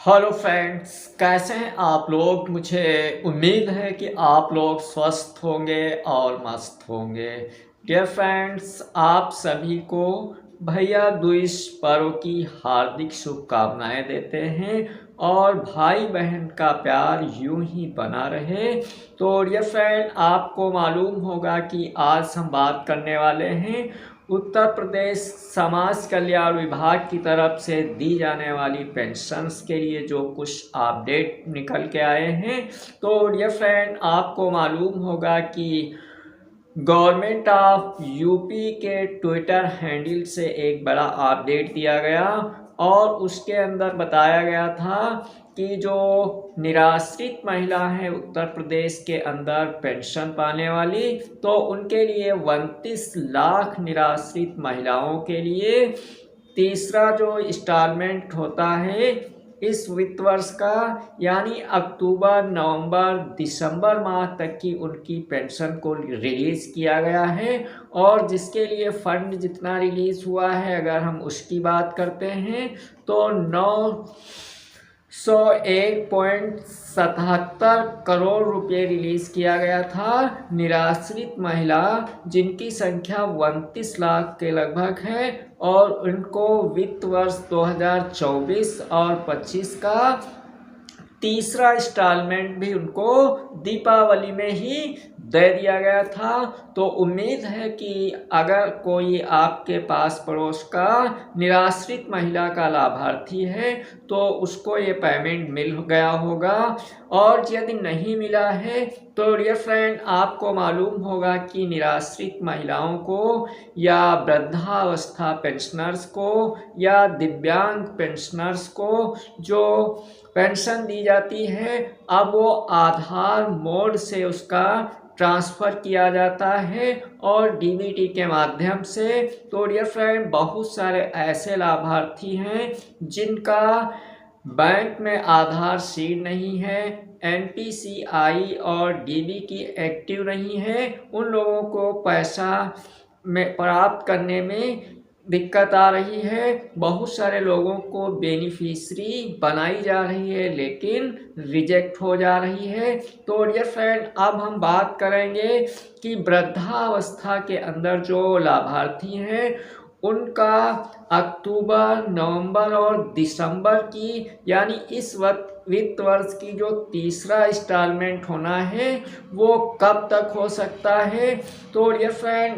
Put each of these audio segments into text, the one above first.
Hello friends, कैसे हैं आप लोग। मुझे उम्मीद है कि आप लोग स्वस्थ होंगे और मस्त होंगे। डियर फ्रेंड्स, आप सभी को भैया दूज पर्व की हार्दिक शुभकामनाएं देते हैं और भाई बहन का प्यार यूं ही बना रहे। तो डियर फ्रेंड, आपको मालूम होगा कि आज हम बात करने वाले हैं उत्तर प्रदेश समाज कल्याण विभाग की तरफ से दी जाने वाली पेंशन्स के लिए जो कुछ अपडेट निकल के आए हैं। तो डियर फ्रेंड, आपको मालूम होगा कि गवर्नमेंट ऑफ यूपी के ट्विटर हैंडल से एक बड़ा अपडेट दिया गया और उसके अंदर बताया गया था कि जो निराश्रित महिला हैं उत्तर प्रदेश के अंदर पेंशन पाने वाली, तो उनके लिए 29 लाख निराश्रित महिलाओं के लिए तीसरा जो इंस्टॉलमेंट होता है इस वित्त वर्ष का, यानी अक्टूबर नवंबर दिसंबर माह तक की उनकी पेंशन को रिलीज किया गया है। और जिसके लिए फंड जितना रिलीज हुआ है, अगर हम उसकी बात करते हैं तो 901.77 करोड़ रुपए रिलीज किया गया था। निराश्रित महिला जिनकी संख्या 29 लाख के लगभग है और उनको वित्त वर्ष 2024 और 25 का तीसरा इंस्टॉलमेंट भी उनको दीपावली में ही दे दिया गया था। तो उम्मीद है कि अगर कोई आपके पास पड़ोस का निराश्रित महिला का लाभार्थी है तो उसको ये पेमेंट मिल गया होगा। और यदि नहीं मिला है तो डियर फ्रेंड, आपको मालूम होगा कि निराश्रित महिलाओं को या वृद्धावस्था पेंशनर्स को या दिव्यांग पेंशनर्स को जो पेंशन दी जाती है, अब वो आधार मोड से उसका ट्रांसफ़र किया जाता है और डीबीटी के माध्यम से। तो डियर फ्रेंड, बहुत सारे ऐसे लाभार्थी हैं जिनका बैंक में आधार सीड नहीं है, एनपीसीआई और डीबीटी एक्टिव नहीं है, उन लोगों को पैसा में प्राप्त करने में दिक्कत आ रही है। बहुत सारे लोगों को बेनिफिशरी बनाई जा रही है लेकिन रिजेक्ट हो जा रही है। तो डियर फ्रेंड, अब हम बात करेंगे कि वृद्धावस्था के अंदर जो लाभार्थी हैं उनका अक्टूबर नवंबर और दिसंबर की, यानी इस वित्त वर्ष की जो तीसरा इंस्टॉलमेंट होना है वो कब तक हो सकता है। तो डियर फ्रेंड,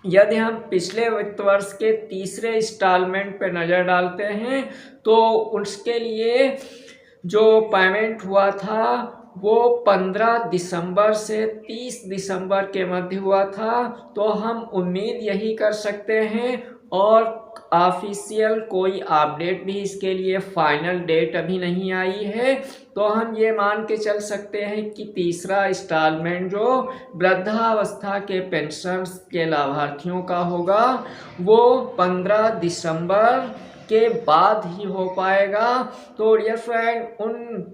यदि हम पिछले वित्त वर्ष के तीसरे इंस्टॉलमेंट पर नज़र डालते हैं तो उसके लिए जो पेमेंट हुआ था वो 15 दिसंबर से 30 दिसंबर के मध्य हुआ था। तो हम उम्मीद यही कर सकते हैं, और ऑफिशियल कोई अपडेट भी इसके लिए फाइनल डेट अभी नहीं आई है, तो हम ये मान के चल सकते हैं कि तीसरा इंस्टॉलमेंट जो वृद्धावस्था के पेंशन के लाभार्थियों का होगा वो 15 दिसंबर के बाद ही हो पाएगा। तो डियर फ्रेंड, उन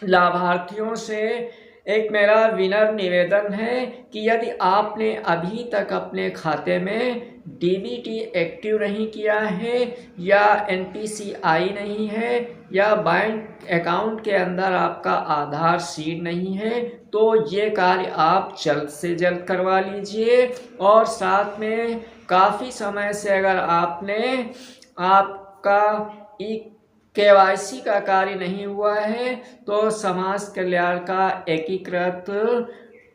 लाभार्थियों से एक मेरा विनम्र निवेदन है कि यदि आपने अभी तक अपने खाते में डीबीटी एक्टिव नहीं किया है या एनपीसीआई नहीं है या बैंक अकाउंट के अंदर आपका आधार सीड नहीं है, तो ये कार्य आप जल्द से जल्द करवा लीजिए। और साथ में काफ़ी समय से अगर आपका केवाईसी का कार्य नहीं हुआ है तो समाज कल्याण का एकीकृत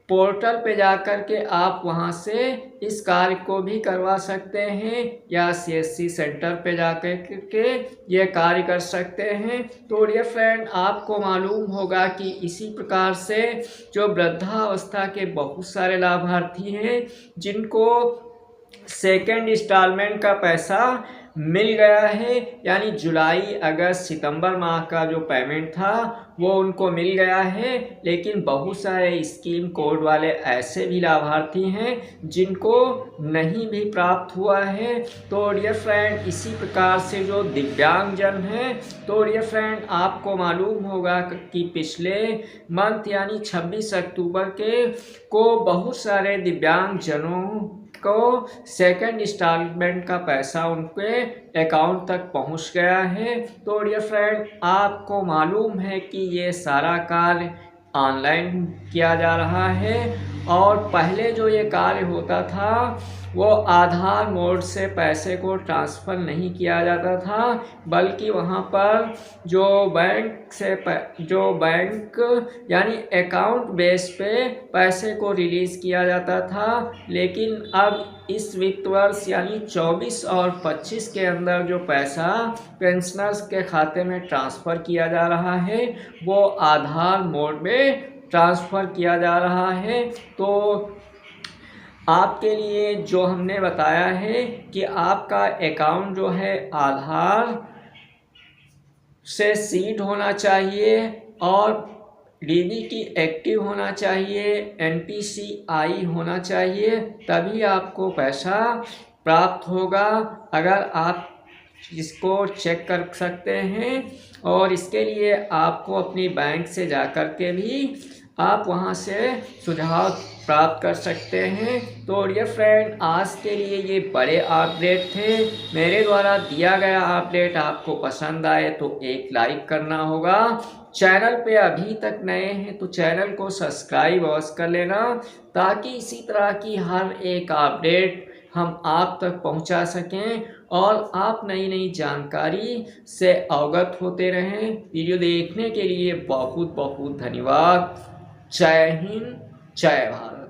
पोर्टल पे जाकर के आप वहां से इस कार्य को भी करवा सकते हैं या सीएससी सेंटर पे जाकर के ये कार्य कर सकते हैं। तो डियर फ्रेंड, आपको मालूम होगा कि इसी प्रकार से जो वृद्धावस्था के बहुत सारे लाभार्थी हैं जिनको सेकेंड इंस्टॉलमेंट का पैसा मिल गया है, यानी जुलाई अगस्त सितंबर माह का जो पेमेंट था वो उनको मिल गया है, लेकिन बहुत सारे स्कीम कोड वाले ऐसे भी लाभार्थी हैं जिनको नहीं भी प्राप्त हुआ है। तो डियर फ्रेंड, इसी प्रकार से जो दिव्यांगजन हैं, तो डियर फ्रेंड, आपको मालूम होगा कि पिछले मंथ यानी 26 अक्टूबर को बहुत सारे दिव्यांगजनों को सेकंड इंस्टॉलमेंट का पैसा उनके अकाउंट तक पहुंच गया है। तो डियर फ्रेंड, आपको मालूम है कि ये सारा कार्य ऑनलाइन किया जा रहा है और पहले जो ये कार्य होता था वो आधार मोड से पैसे को ट्रांसफ़र नहीं किया जाता था, बल्कि वहाँ पर जो बैंक यानी अकाउंट बेस पे पैसे को रिलीज़ किया जाता था। लेकिन अब इस वित्त वर्ष यानी 24 और 25 के अंदर जो पैसा पेंशनर्स के खाते में ट्रांसफ़र किया जा रहा है वो आधार मोड में ट्रांसफ़र किया जा रहा है। तो आपके लिए जो हमने बताया है कि आपका अकाउंट जो है आधार से सीड होना चाहिए और डीबीटी एक्टिव होना चाहिए, एनपीसीआई होना चाहिए, तभी आपको पैसा प्राप्त होगा। अगर आप इसको चेक कर सकते हैं और इसके लिए आपको अपनी बैंक से जाकर के भी आप वहां से सुझाव प्राप्त कर सकते हैं। तो डियर फ्रेंड, आज के लिए ये बड़े अपडेट थे। मेरे द्वारा दिया गया अपडेट आपको पसंद आए तो एक लाइक करना होगा। चैनल पे अभी तक नए हैं तो चैनल को सब्सक्राइब अवश्य कर लेना, ताकि इसी तरह की हर एक अपडेट हम आप तक पहुंचा सकें और आप नई नई जानकारी से अवगत होते रहें। वीडियो देखने के लिए बहुत बहुत धन्यवाद। जय हिंद, जय भारत।